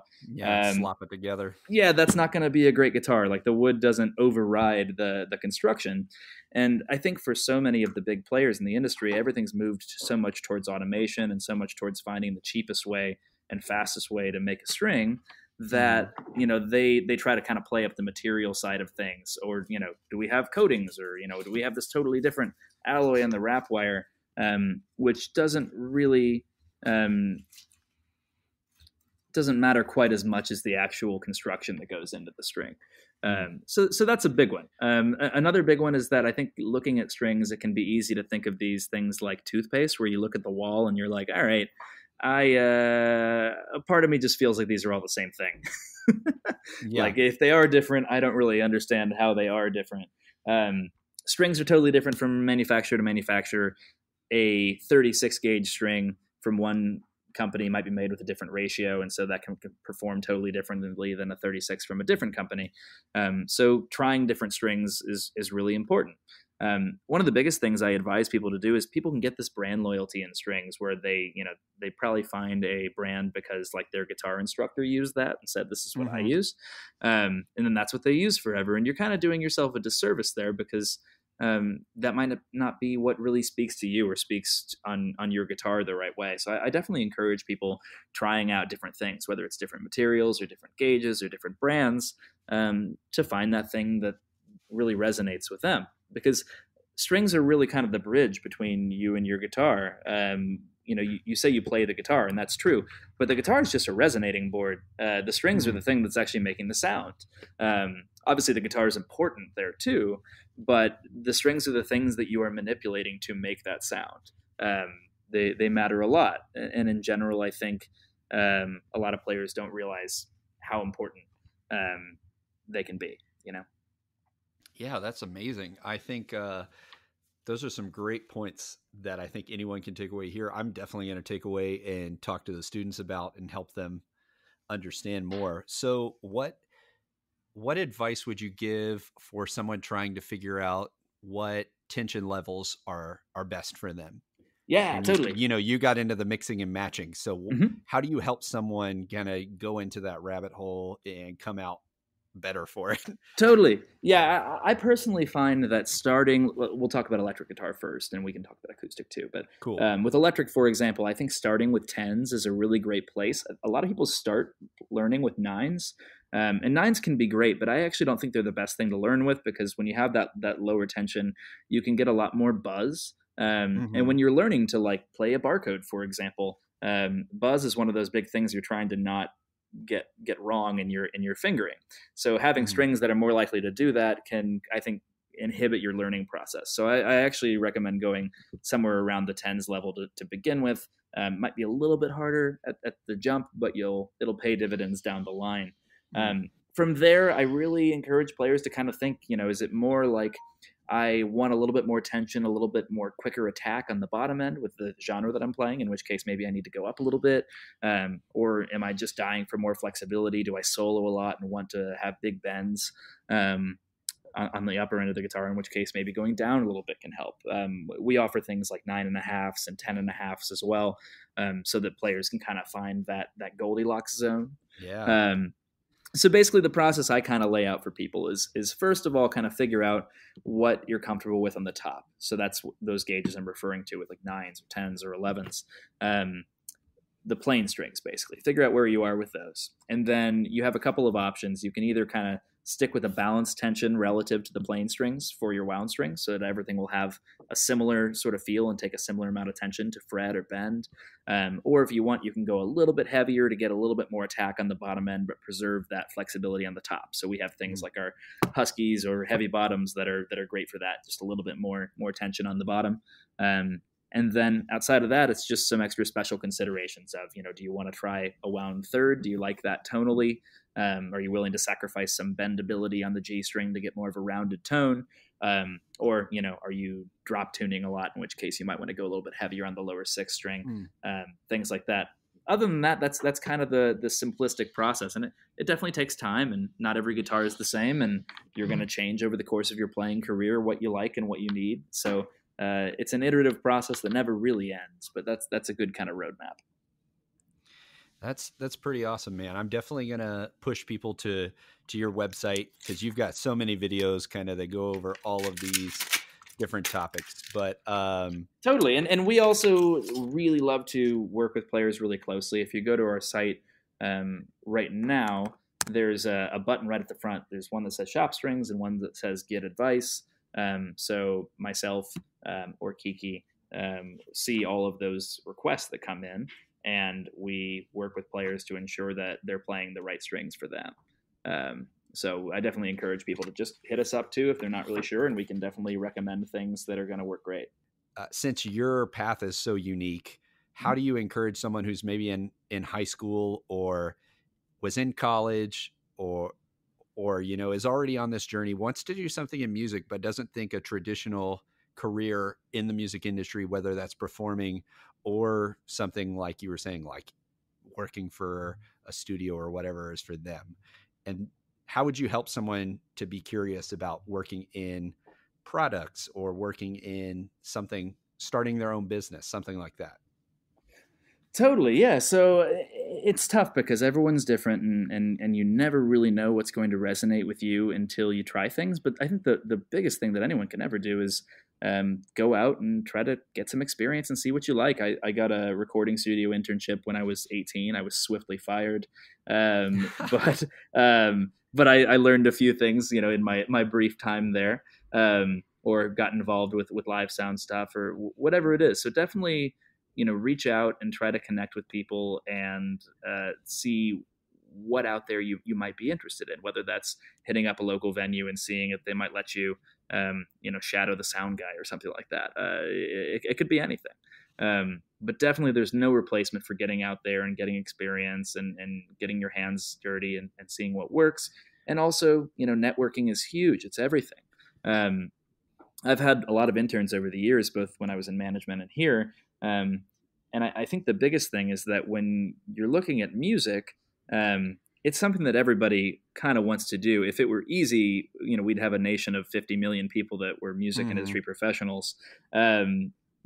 [SPEAKER 1] slop it together.
[SPEAKER 2] Yeah, that's not going to be a great guitar. Like the wood doesn't override the construction. And I think for so many of the big players in the industry, everything's moved so much towards automation and so much towards finding the cheapest way and fastest way to make a string that, they try to kind of play up the material side of things, or, do we have coatings, or, do we have this totally different alloy on the wrap wire, which doesn't really, doesn't matter quite as much as the actual construction that goes into the string. So that's a big one. Another big one is that I think looking at strings, it can be easy to think of these things like toothpaste, where you look at the wall and you're like, all right, a part of me just feels like these are all the same thing. Like if they are different, I don't really understand how they are different. Strings are totally different from manufacturer to manufacturer. A 36 gauge string from one company might be made with a different ratio, and so that can perform totally differently than a 36 from a different company. So trying different strings is really important. One of the biggest things I advise people to do is people can get this brand loyalty in strings, where they probably find a brand because like their guitar instructor used that and said, this is what I use. And then that's what they use forever. And you're kind of doing yourself a disservice there, because that might not be what really speaks to you or speaks on your guitar the right way. So I definitely encourage people trying out different things, whether it's different materials or different gauges or different brands, to find that thing that really resonates with them. Because strings are really kind of the bridge between you and your guitar. You say you play the guitar, and that's true, but the guitar is just a resonating board. The strings are the thing that's actually making the sound. Obviously, the guitar is important there too, but the strings are the things that you are manipulating to make that sound. They matter a lot, and in general, I think a lot of players don't realize how important they can be.
[SPEAKER 1] Yeah, that's amazing. I think those are some great points that I think anyone can take away here. I'm definitely going to take away and talk to the students about and help them understand more. So what advice would you give for someone trying to figure out what tension levels are best for them?
[SPEAKER 2] Yeah,
[SPEAKER 1] and
[SPEAKER 2] totally.
[SPEAKER 1] You got into the mixing and matching. So how do you help someone kind of go into that rabbit hole and come out better for it?
[SPEAKER 2] Totally. Yeah, I personally find that we'll talk about electric guitar first, and we can talk about acoustic too. But
[SPEAKER 1] cool.
[SPEAKER 2] With electric, for example, I think starting with 10s is a really great place. A lot of people start learning with 9s, and 9s can be great, but I actually don't think they're the best thing to learn with, because when you have that lower tension, you can get a lot more buzz. And when you're learning to like play a barcode, for example, buzz is one of those big things you're trying to not get wrong in your fingering. So having strings that are more likely to do that can, I think, inhibit your learning process. So I actually recommend going somewhere around the 10s level to begin with. Might be a little bit harder at the jump, but it'll pay dividends down the line. From there, I really encourage players to kind of think, is it more like I want a little bit more tension, a little bit more quicker attack on the bottom end with the genre that I'm playing, in which case maybe I need to go up a little bit. Or am I just dying for more flexibility? Do I solo a lot and want to have big bends on the upper end of the guitar, in which case maybe going down a little bit can help. We offer things like 9.5s and 10.5s as well, so that players can kind of find that Goldilocks zone.
[SPEAKER 1] Yeah.
[SPEAKER 2] So basically the process I kind of lay out for people is first of all, kind of figure out what you're comfortable with on the top. So that's those gauges I'm referring to with like 9s or 10s or 11s. The plain strings, basically. Figure out where you are with those. And then you have a couple of options. You can either kind of stick with a balanced tension relative to the plain strings for your wound strings, so that everything will have a similar sort of feel and take a similar amount of tension to fret or bend. Or if you want, you can go a little bit heavier to get a little bit more attack on the bottom end, but preserve that flexibility on the top. So we have things like our Huskies or heavy bottoms that are great for that, just a little bit more tension on the bottom. And And then outside of that, it's just some extra special considerations of, do you want to try a wound third? Do you like that tonally? Are you willing to sacrifice some bendability on the G string to get more of a rounded tone? Or, are you drop tuning a lot, in which case you might want to go a little bit heavier on the lower sixth string, things like that. Other than that, that's kind of the simplistic process. And it definitely takes time, and not every guitar is the same, and you're going to change over the course of your playing career what you like and what you need. So it's an iterative process that never really ends, but that's a good kind of roadmap.
[SPEAKER 1] That's pretty awesome, man. I'm definitely going to push people to your website, because you've got so many videos kind of that go over all of these different topics. But
[SPEAKER 2] totally. And we also really love to work with players really closely. If you go to our site right now, there's a button right at the front. There's one that says shop strings and one that says get advice. So myself or Kiki see all of those requests that come in, and we work with players to ensure that they're playing the right strings for them. So I definitely encourage people to just hit us up too if they're not really sure, and we can definitely recommend things that are going to work great.
[SPEAKER 1] Since your path is so unique, how do you encourage someone who's maybe in high school or was in college or is already on this journey, wants to do something in music, but doesn't think a traditional career in the music industry, whether that's performing or something like you were saying, like working for a studio or whatever is for them? And how would you help someone to be curious about working in products or working in something, starting their own business, something like that?
[SPEAKER 2] Totally. Yeah. So it's tough because everyone's different, and you never really know what's going to resonate with you until you try things. But I think the biggest thing that anyone can ever do is go out and try to get some experience and see what you like. I got a recording studio internship when I was 18. I was swiftly fired. But I learned a few things, in my brief time there, or got involved with live sound stuff or whatever it is. So definitely, reach out and try to connect with people and see what out there you might be interested in, whether that's hitting up a local venue and seeing if they might let you, shadow the sound guy or something like that. It could be anything. But definitely there's no replacement for getting out there and getting experience and getting your hands dirty and seeing what works. And also, networking is huge. It's everything. I've had a lot of interns over the years, both when I was in management and here. And I think the biggest thing is that when you're looking at music, it's something that everybody kind of wants to do. If it were easy, we'd have a nation of 50 million people that were music industry professionals,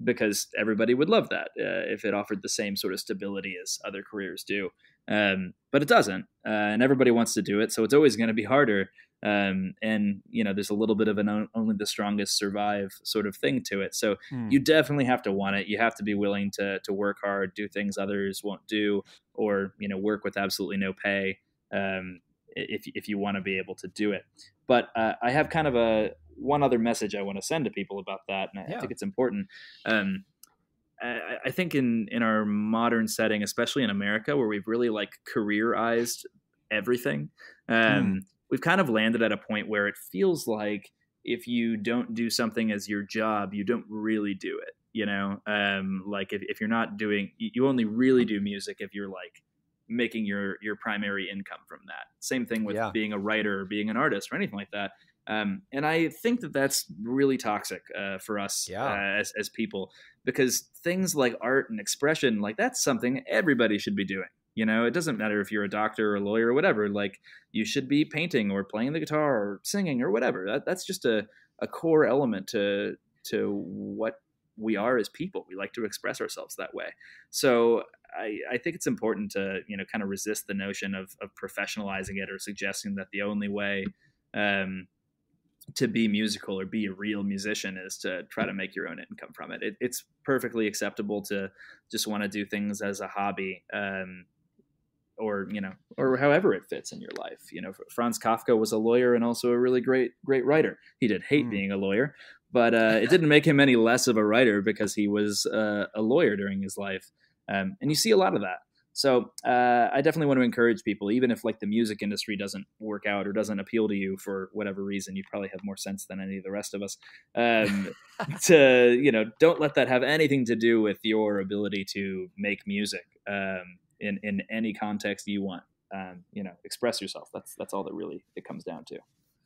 [SPEAKER 2] because everybody would love that if it offered the same sort of stability as other careers do. But it doesn't, and everybody wants to do it. So it's always going to be harder. And there's a little bit of an only the strongest survive sort of thing to it. So you definitely have to want it. You have to be willing to work hard, do things others won't do, or, work with absolutely no pay, if you want to be able to do it. But I have kind of one other message I want to send to people about that. And I think it's important. I think in our modern setting, especially in America, where we've really careerized everything, we've kind of landed at a point where it feels like if you don't do something as your job, you don't really do it. If you're not doing, you only really do music if you're making your primary income from that. Same thing with being a writer or being an artist or anything like that. And I think that that's really toxic for us as people, because things like art and expression, that's something everybody should be doing. It doesn't matter if you're a doctor or a lawyer or whatever, you should be painting or playing the guitar or singing or whatever. That's just a core element to what we are as people. We like to express ourselves that way. So I think it's important to, kind of resist the notion of professionalizing it or suggesting that the only way to be musical or be a real musician is to try to make your own income from it. It's perfectly acceptable to just want to do things as a hobby, or however it fits in your life. Franz Kafka was a lawyer and also a really great writer. He did hate being a lawyer, but it didn't make him any less of a writer because he was a lawyer during his life. And you see a lot of that. So I definitely want to encourage people, even if like the music industry doesn't work out or doesn't appeal to you for whatever reason. You probably have more sense than any of the rest of us. To don't let that have anything to do with your ability to make music in any context you want. Express yourself. That's all that really it comes down to.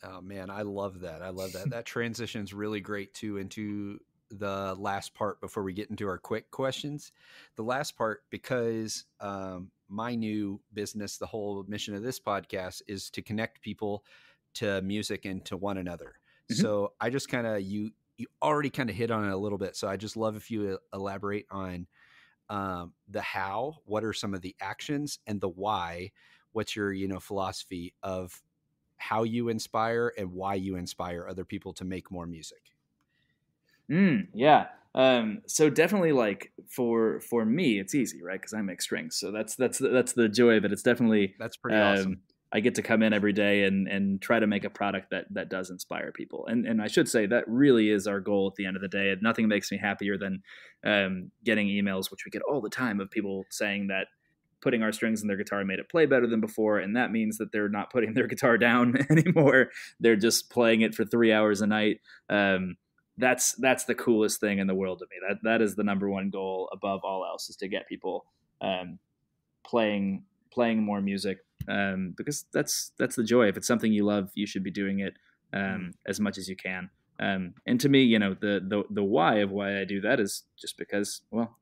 [SPEAKER 1] Oh man, I love that. I love that. That transition's really great too into the last part before we get into our quick questions. The last part, because my new business, the whole mission of this podcast is to connect people to music and to one another. Mm-hmm. So I just kind of, you already kind of hit on it a little bit. So I just love if you elaborate on the how, what are some of the actions, and the why. What's your, philosophy of how you inspire and why you inspire other people to make more music?
[SPEAKER 2] Yeah. So definitely, like for me, it's easy, right? Because I make strings, so that's the joy of it. It's definitely
[SPEAKER 1] that's pretty awesome.
[SPEAKER 2] I get to come in every day and try to make a product that does inspire people. And I should say that really is our goal at the end of the day. Nothing makes me happier than getting emails, which we get all the time, of people saying that putting our strings in their guitar made it play better than before. And that means that they're not putting their guitar down anymore. They're just playing it for 3 hours a night. That's the coolest thing in the world to me. That is the number one goal above all else, is to get people playing more music, because that's the joy. If it's something you love, you should be doing it as much as you can. And to me, the why of why I do that is just because, well,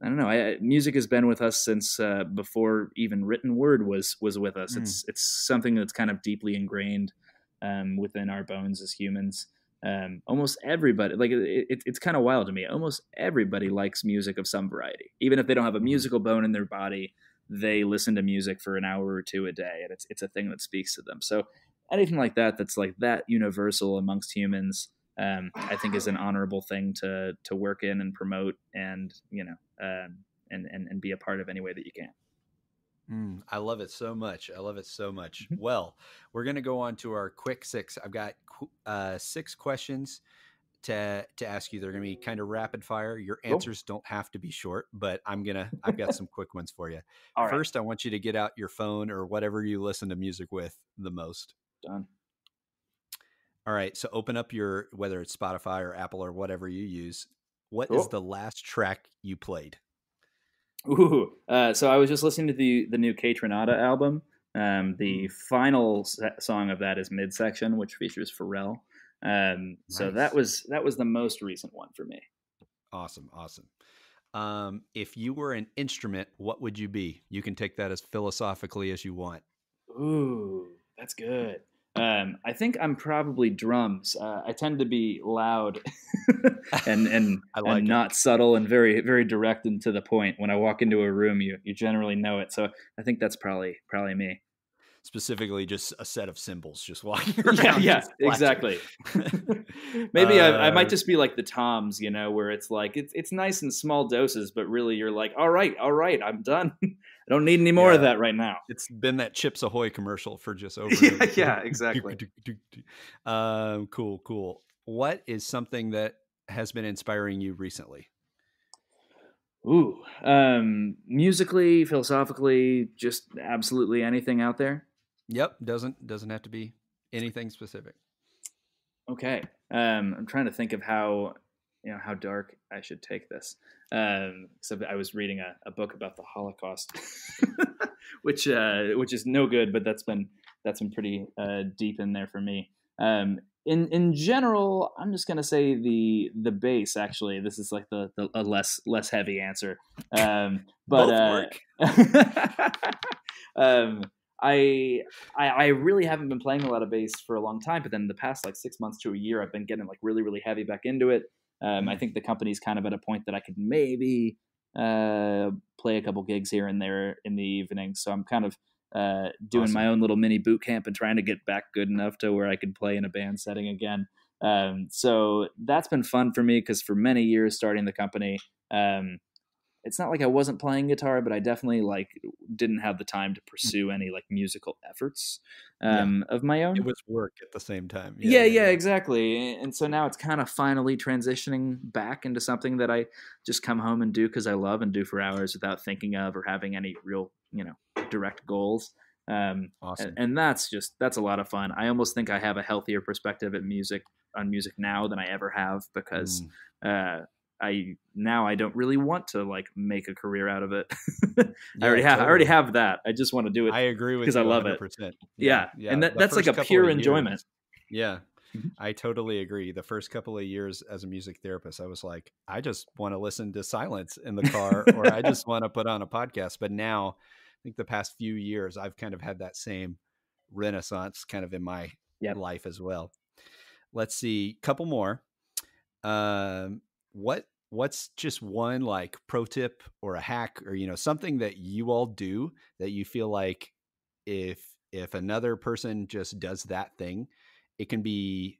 [SPEAKER 2] I don't know. Music has been with us since before even written word was with us. It's something that's kind of deeply ingrained within our bones as humans. Almost everybody, like it's kind of wild to me. Almost everybody likes music of some variety, even if they don't have a musical bone in their body. They listen to music for an hour or two a day, and it's a thing that speaks to them. So anything like that's like that universal amongst humans, I think is an honorable thing to work in and promote, and and be a part of any way that you can.
[SPEAKER 1] I love it so much. Well, we're going to go on to our quick six. I've got 6 questions to ask you. They're going to be kind of rapid fire. Your answers don't have to be short, but I've got some quick ones for you. All First, right. I want you to get out your phone or whatever you listen to music with the most.
[SPEAKER 2] Done.
[SPEAKER 1] All right. So open up whether it's Spotify or Apple or whatever you use. What is the last track you played?
[SPEAKER 2] Ooh. So I was just listening to the new Kate Renata album. The final song of that is Midsection, which features Pharrell. Nice. So that was the most recent one for me.
[SPEAKER 1] Awesome. If you were an instrument, what would you be? You can take that as philosophically as you want.
[SPEAKER 2] Ooh, that's good. I think I'm probably drums. I tend to be loud and not subtle, and very, very direct and to the point. When I walk into a room, you generally know it. So I think that's probably me.
[SPEAKER 1] Specifically, just a set of cymbals just walking around.
[SPEAKER 2] Yeah, exactly. Maybe I might just be like the Toms, where it's like it's nice in small doses, but really you're like, all right, I'm done. I don't need any more of that right now.
[SPEAKER 1] It's been that Chips Ahoy commercial for just over.
[SPEAKER 2] Yeah, exactly.
[SPEAKER 1] Cool. What is something that has been inspiring you recently?
[SPEAKER 2] Ooh, musically, philosophically, just absolutely anything out there.
[SPEAKER 1] Yep, doesn't have to be anything specific.
[SPEAKER 2] Okay, I'm trying to think of how dark I should take this. So I was reading a book about the Holocaust, which is no good, but that's been pretty deep in there for me. In general, I'm just gonna say the bass. Actually, this is like a less heavy answer. But
[SPEAKER 1] both work.
[SPEAKER 2] I really haven't been playing a lot of bass for a long time, but then the past like 6 months to a year, I've been getting like really, really heavy back into it. I think the company's kind of at a point that I could maybe play a couple gigs here and there in the evening. So I'm kind of doing my own little mini boot camp and trying to get back good enough to where I could play in a band setting again. So that's been fun for me, because for many years starting the company, it's not like I wasn't playing guitar, but I definitely like didn't have the time to pursue any like musical efforts of my own.
[SPEAKER 1] It was work at the same time.
[SPEAKER 2] Yeah, exactly. And so now it's kind of finally transitioning back into something that I just come home and do because I love and do for hours without thinking of or having any real, direct goals.
[SPEAKER 1] Awesome.
[SPEAKER 2] And that's a lot of fun. I almost think I have a healthier perspective on music now than I ever have because I don't really want to like make a career out of it. I already have that. I just want to do it.
[SPEAKER 1] I agree with you
[SPEAKER 2] because I love
[SPEAKER 1] 100%.
[SPEAKER 2] it. Yeah. And that's like a pure enjoyment.
[SPEAKER 1] Yeah. I totally agree. The first couple of years as a music therapist, I was like, I just want to listen to silence in the car or I just want to put on a podcast. But now I think the past few years, I've kind of had that same renaissance kind of in my life as well. Let's see, couple more. What's just one like pro tip or a hack or, something that you all do that you feel like if another person just does that thing, it can be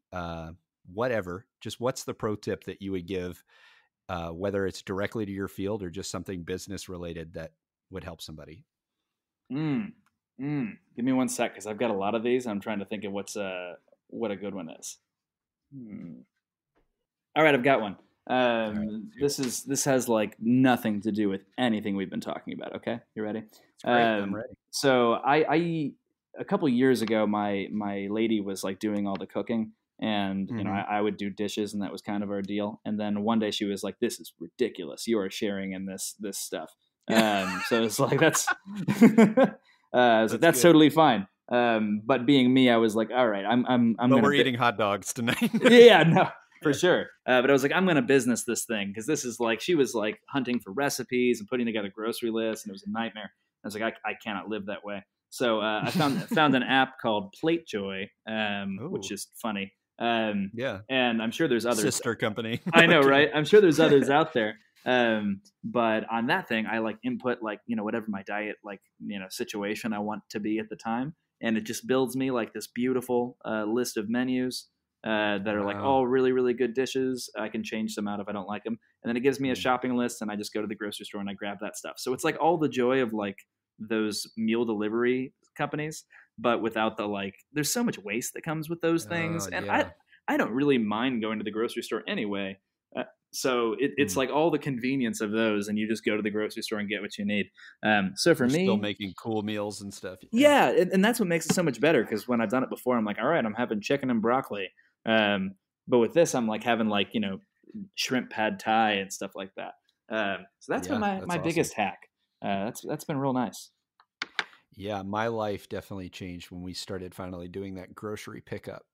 [SPEAKER 1] whatever, just what's the pro tip that you would give, whether it's directly to your field or just something business related that would help somebody?
[SPEAKER 2] Give me one sec, because I've got a lot of these. I'm trying to think of what a good one is. All right, I've got one. This has like nothing to do with anything we've been talking about. Okay, you ready?
[SPEAKER 1] I'm ready.
[SPEAKER 2] So I a couple years ago, my lady was like doing all the cooking, and I would do dishes, and that was kind of our deal. And then one day she was like, "This is ridiculous. You are sharing in this stuff." So it's like that's that's totally fine. But being me, I was like, all right, I'm.
[SPEAKER 1] But we're eating hot dogs tonight.
[SPEAKER 2] Yeah, no, for sure. But I was like, I'm going to business this thing, because this is like, she was like hunting for recipes and putting together grocery lists, and it was a nightmare. I was like, I cannot live that way. So I found an app called Platejoy, which is funny.
[SPEAKER 1] Yeah,
[SPEAKER 2] and I'm sure there's others.
[SPEAKER 1] Sister company.
[SPEAKER 2] I know, right? I'm sure there's others out there. But on that thing, I like input like, whatever my diet, like, situation I want to be at the time. And it just builds me like this beautiful list of menus that are like all really, really good dishes. I can change them out if I don't like them. And then it gives me a shopping list, and I just go to the grocery store and I grab that stuff. So it's like all the joy of like those meal delivery companies, but without the like, there's so much waste that comes with those things. And I don't really mind going to the grocery store anyway. So it's like all the convenience of those, and you just go to the grocery store and get what you need. So for me,
[SPEAKER 1] still making cool meals and stuff.
[SPEAKER 2] Yeah, and that's what makes it so much better, because when I've done it before, I'm like, all right, I'm having chicken and broccoli. But with this, I'm like having like, shrimp pad thai and stuff like that. So that's been my
[SPEAKER 1] awesome.
[SPEAKER 2] biggest hack. That's been real nice.
[SPEAKER 1] Yeah, my life definitely changed when we started finally doing that grocery pickup.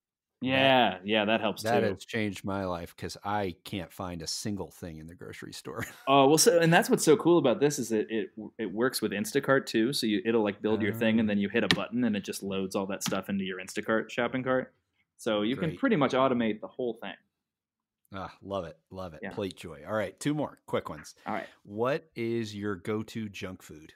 [SPEAKER 2] Yeah, that helps
[SPEAKER 1] that
[SPEAKER 2] too.
[SPEAKER 1] That has changed my life, because I can't find a single thing in the grocery store.
[SPEAKER 2] Oh, well, and that's what's so cool about this is it works with Instacart too. So it'll like build your thing, and then you hit a button, and it just loads all that stuff into your Instacart shopping cart. So you can pretty much automate the whole thing.
[SPEAKER 1] Love it.
[SPEAKER 2] Yeah.
[SPEAKER 1] Platejoy. All right, 2 more quick ones.
[SPEAKER 2] All right.
[SPEAKER 1] What is your go-to junk food?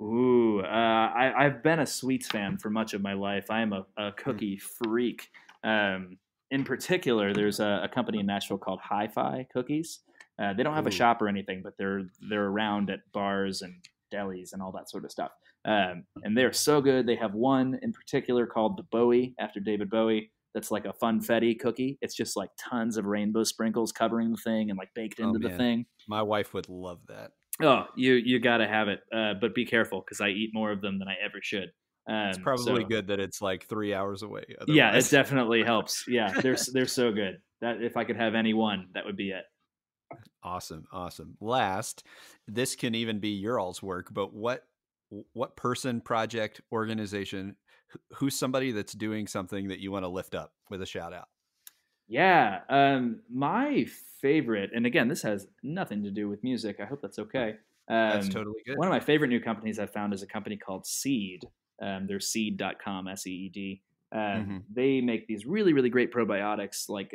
[SPEAKER 2] Ooh, I've been a sweets fan for much of my life. I am a cookie freak. In particular, there's a company in Nashville called Hi-Fi Cookies. They don't have a shop or anything, but they're around at bars and delis and all that sort of stuff. And they're so good. They have one in particular called the Bowie, after David Bowie. That's like a funfetti cookie. It's just like tons of rainbow sprinkles covering the thing and like baked into the thing.
[SPEAKER 1] My wife would love that.
[SPEAKER 2] Oh, you got to have it. But be careful, because I eat more of them than I ever should.
[SPEAKER 1] It's probably good that it's like 3 hours away.
[SPEAKER 2] Otherwise. Yeah, it definitely helps. Yeah, they're so good. That if I could have any one, that would be it.
[SPEAKER 1] Awesome. Last, this can even be your all's work, but what person, project, organization, who's somebody that's doing something that you want to lift up with a shout out?
[SPEAKER 2] Yeah, my favorite, and again, this has nothing to do with music. I hope that's okay.
[SPEAKER 1] That's totally good.
[SPEAKER 2] One of my favorite new companies I've found is a company called Seed. They're seed.com, SEED. They make these really, really great probiotics. Like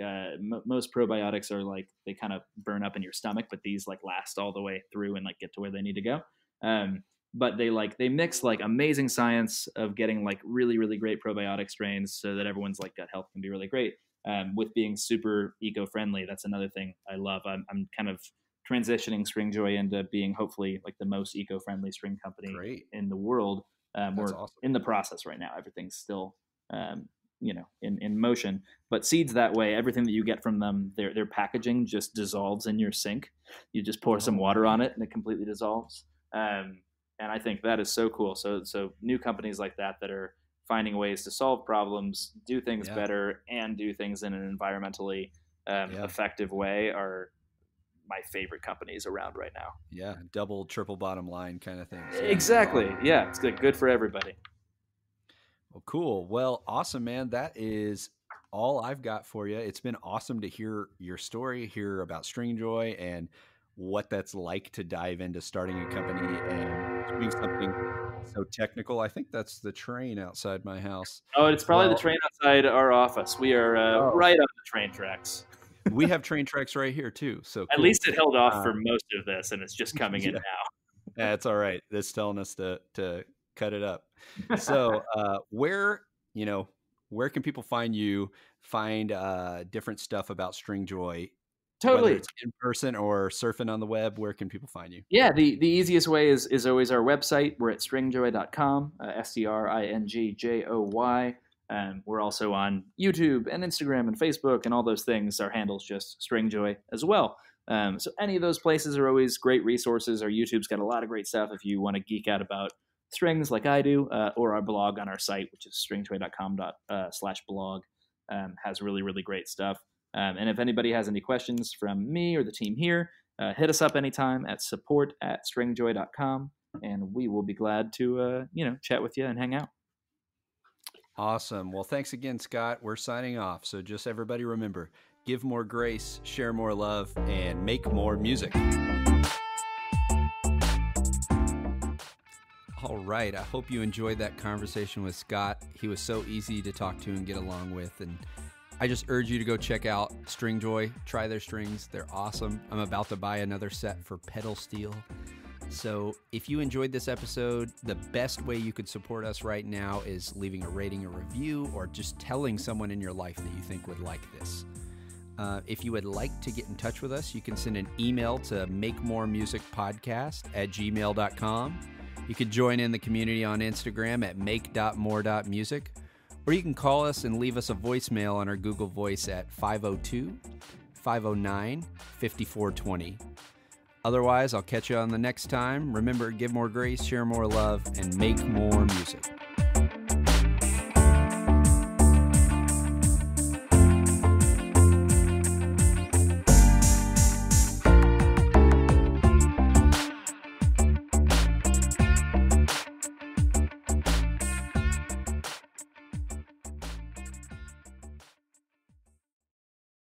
[SPEAKER 2] most probiotics are like, they kind of burn up in your stomach, but these like last all the way through and like get to where they need to go. But they mix like amazing science of getting like really, really great probiotic strains so that everyone's like gut health can be really great. With being super eco-friendly. That's another thing I love. I'm kind of transitioning Stringjoy into being hopefully like the most eco-friendly string company
[SPEAKER 1] Great.
[SPEAKER 2] in the world.
[SPEAKER 1] That's
[SPEAKER 2] We're
[SPEAKER 1] awesome.
[SPEAKER 2] in the process right now. Everything's still, in motion. But seeds that way, everything that you get from them, their packaging just dissolves in your sink. You just pour some water on it, and it completely dissolves. And I think that is so cool. So new companies like that are finding ways to solve problems, do things better, and do things in an environmentally effective way are my favorite companies around right now.
[SPEAKER 1] Yeah, double, triple bottom line kind of things.
[SPEAKER 2] Exactly. Yeah, it's good for everybody.
[SPEAKER 1] Well, cool. Well, awesome, man. That is all I've got for you. It's been awesome to hear your story, hear about Stringjoy and what that's like to dive into starting a company and doing something so technical. I think that's the train outside my house.
[SPEAKER 2] Oh, it's probably the train outside our office. We are right on the train tracks.
[SPEAKER 1] We have train tracks right here too. So
[SPEAKER 2] At least it held off for most of this, and it's just coming in now.
[SPEAKER 1] That's all right. It's telling us to cut it up. So where can people find you, find different stuff about Stringjoy?
[SPEAKER 2] Totally.
[SPEAKER 1] Whether it's in person or surfing on the web, where can people find you?
[SPEAKER 2] Yeah, the easiest way is always our website. We're at stringjoy.com, STRINGJOY. We're also on YouTube and Instagram and Facebook and all those things. Our handle's just Stringjoy as well. So any of those places are always great resources. Our YouTube's got a lot of great stuff if you want to geek out about strings like I do, or our blog on our site, which is stringjoy.com/blog, has really, really great stuff. And if anybody has any questions from me or the team here, hit us up anytime at support@stringjoy.com, and we will be glad to chat with you and hang out.
[SPEAKER 1] Awesome. Well, thanks again, Scott. We're signing off. So just everybody remember, give more grace, share more love, and make more music. All right. I hope you enjoyed that conversation with Scott. He was so easy to talk to and get along with. And I just urge you to go check out Stringjoy. Try their strings. They're awesome. I'm about to buy another set for pedal steel. So if you enjoyed this episode, the best way you could support us right now is leaving a rating, a review, or just telling someone in your life that you think would like this. If you would like to get in touch with us, you can send an email to makemoremusicpodcast@gmail.com. You could join in the community on Instagram at make.more.music, or you can call us and leave us a voicemail on our Google Voice at 502-509-5420. Otherwise, I'll catch you on the next time. Remember, give more grace, share more love, and make more music.